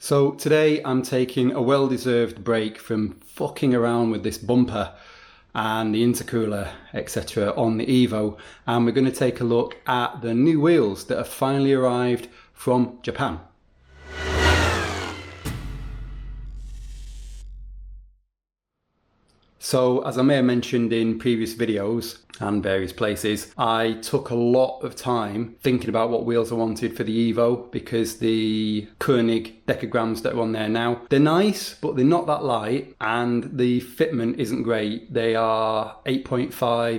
So today I'm taking a well-deserved break from fucking around with this bumper and the intercooler, etc. on the Evo, and we're going to take a look at the new wheels that have finally arrived from Japan. So, as I may have mentioned in previous videos and various places, I took a lot of time thinking about what wheels I wanted for the Evo, because the Koenig decograms that are on there now, they're nice, but they're not that light, and the fitment isn't great. They are 8.5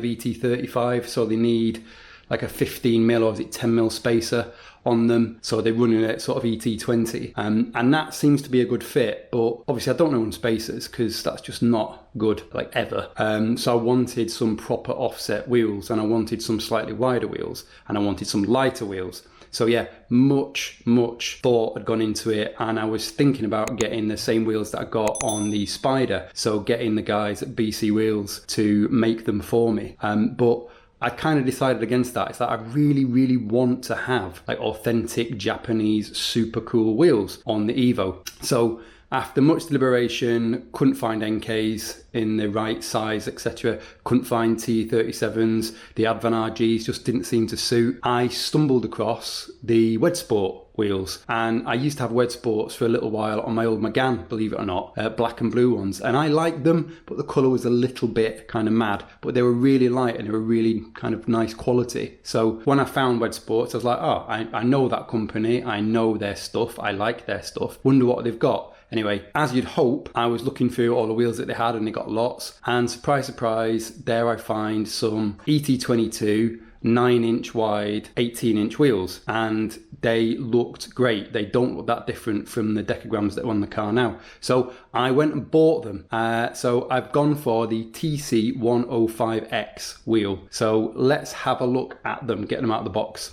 ET35, so they need like a 15mm or is it 10mm spacer on them, so they're running at sort of ET20, and that seems to be a good fit. But obviously I don't know on spacers because that's just not good, like, ever. So I wanted some proper offset wheels, and I wanted some slightly wider wheels, and I wanted some lighter wheels. So yeah, much thought had gone into it, and I was thinking about getting the same wheels that I got on the Spider, so getting the guys at BC Wheels to make them for me. But I kind of decided against that. It's that I really want to have like authentic Japanese super cool wheels on the Evo. So after much deliberation, couldn't find NKs in the right size, etc. Couldn't find T37s. The Advan RGs just didn't seem to suit. I stumbled across the Wedssport wheels, and I used to have Wedsports for a little while on my old Megane, believe it or not, black and blue ones, and I liked them, but the colour was a little bit kind of mad, but they were really light and they were really kind of nice quality. So when I found Wedsports, I was like, oh, I know that company, I know their stuff, I like their stuff, wonder what they've got. Anyway, as you'd hope, I was looking through all the wheels that they had, and they got lots, and surprise there I find some ET22 9-inch wide 18-inch wheels, and they looked great. They don't look that different from the decograms that are on the car now, so I went and bought them. So I've gone for the TC105X wheel, so let's have a look at them, get them out of the box.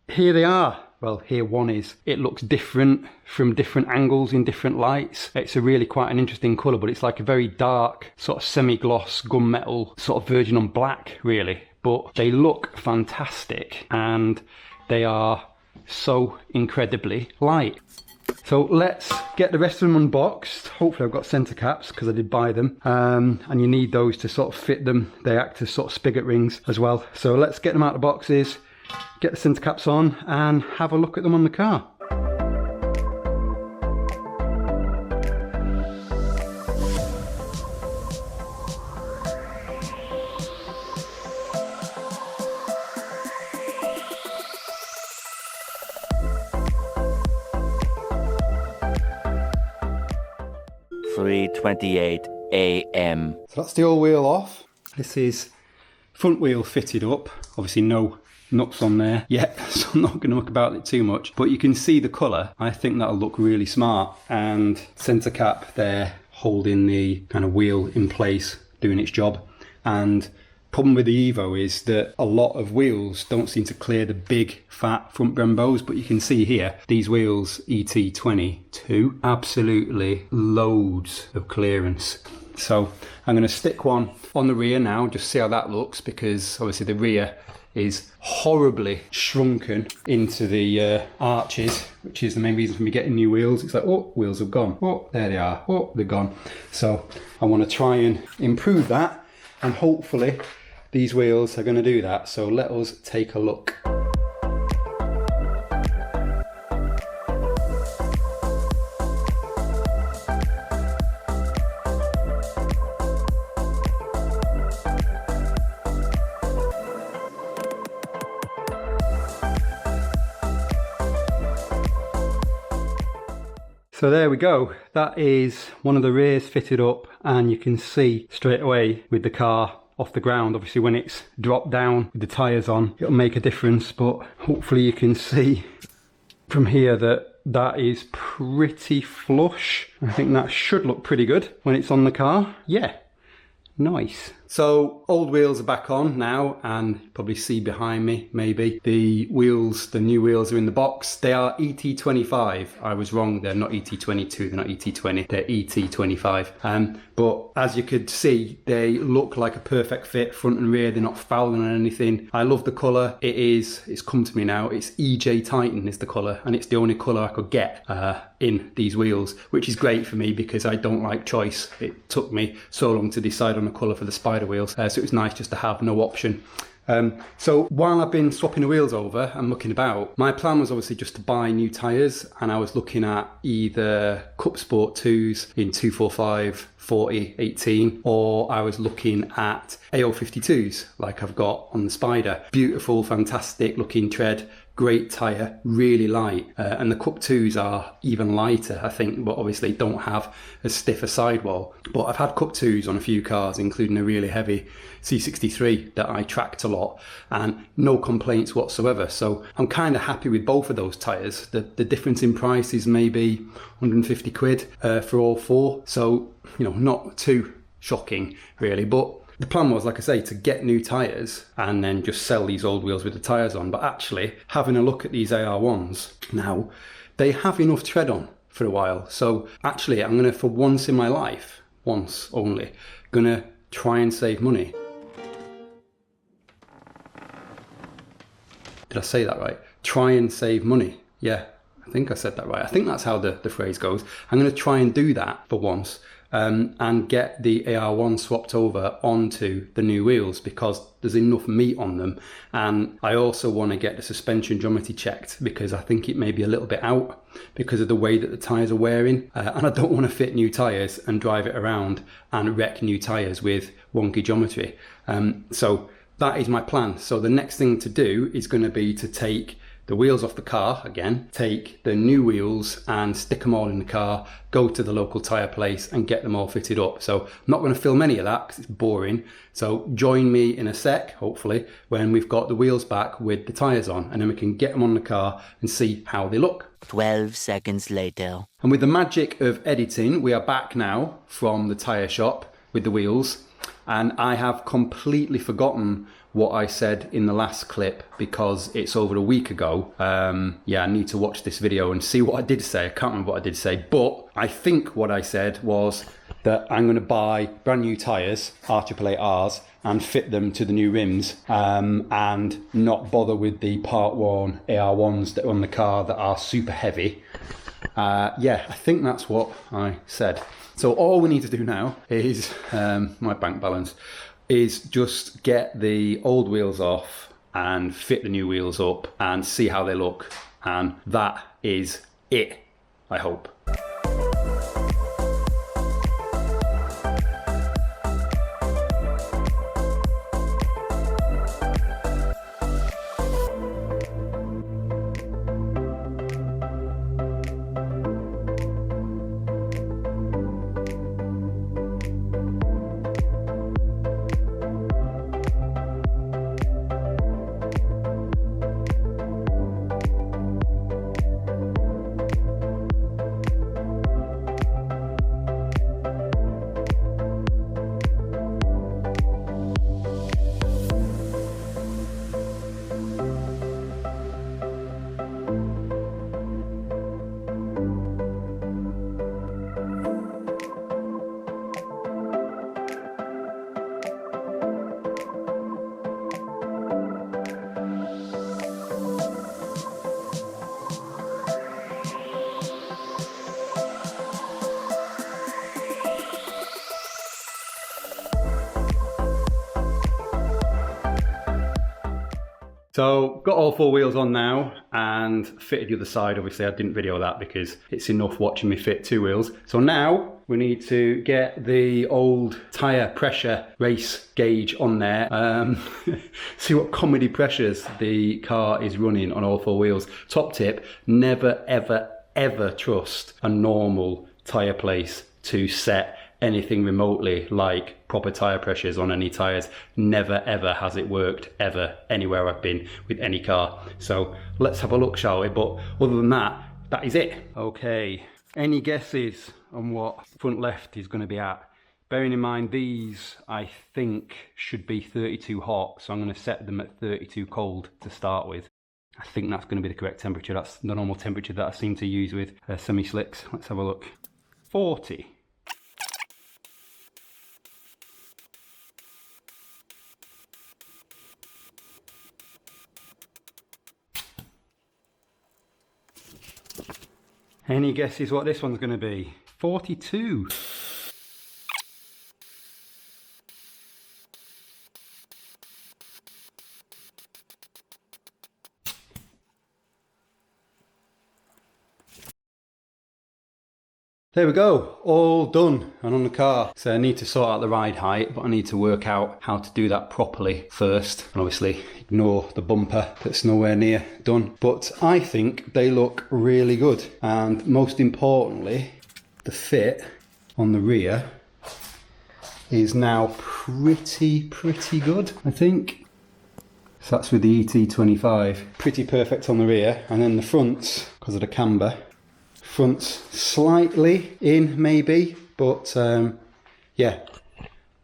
Here they are. Well, here one is. It looks different from different angles in different lights. It's a really quite an interesting colour, but it's like a very dark sort of semi-gloss gunmetal sort of version on black, really. But they look fantastic, and they are so incredibly light. So let's get the rest of them unboxed. Hopefully I've got centre caps, because I did buy them, and you need those to sort of fit them. They act as sort of spigot rings as well. So let's get them out of the boxes, get the centre caps on, and have a look at them on the car. (3:28 AM). So that's the old wheel off. This is front wheel fitted up. Obviously no nuts on there yet, so I'm not going to muck about it too much, but you can see the colour. I think that'll look really smart, and centre cap there holding the kind of wheel in place, doing its job. And problem with the Evo is that a lot of wheels don't seem to clear the big fat front Brembos, but you can see here these wheels ET22 absolutely loads of clearance. So I'm going to stick one on the rear now, just see how that looks, because obviously the rear is horribly shrunken into the arches, which is the main reason for me getting new wheels. It's like, oh, wheels have gone. Oh, there they are. Oh, they're gone. So I want to try and improve that, and hopefully these wheels are going to do that. So let us take a look. So there we go, that is one of the rears fitted up, and you can see straight away with the car off the ground, obviously when it's dropped down with the tyres on, it'll make a difference, but hopefully you can see from here that that is pretty flush. I think that should look pretty good when it's on the car. Yeah, nice. So old wheels are back on now, and you probably see behind me maybe the wheels, the new wheels are in the box. They are ET25. I was wrong, they're not ET22, they're not ET20, they're ET25. But as you could see, they look like a perfect fit front and rear. They're not fouling on anything. I love the colour. It's come to me now. It's EJ Titan is the colour, and it's the only colour I could get in these wheels, which is great for me because I don't like choice. It took me so long to decide on a colour for the Spider wheels, so it was nice just to have no option. So while I've been swapping the wheels over and looking about, my plan was obviously just to buy new tyres, and I was looking at either Cup Sport 2s in 245, 40, 18, or I was looking at AO52s like I've got on the Spider. Beautiful, fantastic looking tread, great tyre, really light, and the Cup 2s are even lighter, I think, but obviously don't have as stiff a sidewall. But I've had Cup 2s on a few cars, including a really heavy C63 that I tracked a lot, and no complaints whatsoever. So I'm kind of happy with both of those tyres. The difference in price is maybe 150 quid for all four, so you know, not too shocking really. But the plan was, like I say, to get new tyres and then just sell these old wheels with the tyres on. But actually, having a look at these AR1s now, they have enough tread on for a while. So actually, I'm going to, for once in my life, once only, going to try and save money. Did I say that right? Try and save money. Yeah, I think I said that right. I think that's how the phrase goes. I'm going to try and do that for once. And get the AR1 swapped over onto the new wheels because there's enough meat on them. And I also want to get the suspension geometry checked because I think it may be a little bit out because of the way that the tyres are wearing. And I don't want to fit new tyres and drive it around and wreck new tyres with wonky geometry. So that is my plan. So the next thing to do is going to be to take the wheels off the car again, take the new wheels and stick them all in the car, go to the local tyre place and get them all fitted up. So I'm not going to film any of that because it's boring. So join me in a sec, hopefully, when we've got the wheels back with the tyres on, and then we can get them on the car and see how they look. 12 seconds later. And with the magic of editing, we are back now from the tyre shop with the wheels, and I have completely forgotten what I said in the last clip because it's over a week ago. Yeah, I need to watch this video and see what I did say. I can't remember what I did say, but I think what I said was that I'm going to buy brand new tyres, R888Rs, and fit them to the new rims, and not bother with the part one AR1s that are on the car that are super heavy. Yeah, I think that's what I said. So all we need to do now is, my bank balance, is just get the old wheels off and fit the new wheels up and see how they look. And that is it, I hope. So got all four wheels on now and fitted the other side. Obviously I didn't video that because it's enough watching me fit two wheels. So now we need to get the old tyre pressure race gauge on there. See what comedy pressures the car is running on all four wheels. Top tip, never ever ever trust a normal tyre place to set anything remotely like proper tyre pressures on any tyres. Never ever has it worked ever anywhere I've been with any car. So let's have a look, shall we? But other than that, that is it. Okay, any guesses on what front left is going to be at? Bearing in mind these, I think, should be 32 hot, so I'm going to set them at 32 cold to start with. I think that's going to be the correct temperature. That's the normal temperature that I seem to use with semi-slicks. Let's have a look. 40. Any guesses what this one's going to be? 42. There we go, all done and on the car. So I need to sort out the ride height, but I need to work out how to do that properly first. And obviously ignore the bumper that's nowhere near done. But I think they look really good. And most importantly, the fit on the rear is now pretty good, I think. So that's with the ET25. Pretty perfect on the rear. And then the fronts, because of the camber, front's slightly in maybe, but yeah,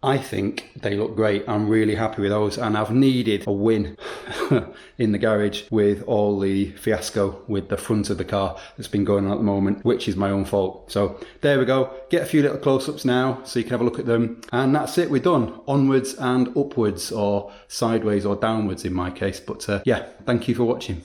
I think they look great. I'm really happy with those, and I've needed a win in the garage with all the fiasco with the front of the car that's been going on at the moment, which is my own fault. So there we go, get a few little close-ups now so you can have a look at them, and that's it, we're done. Onwards and upwards, or sideways or downwards in my case. But yeah, thank you for watching.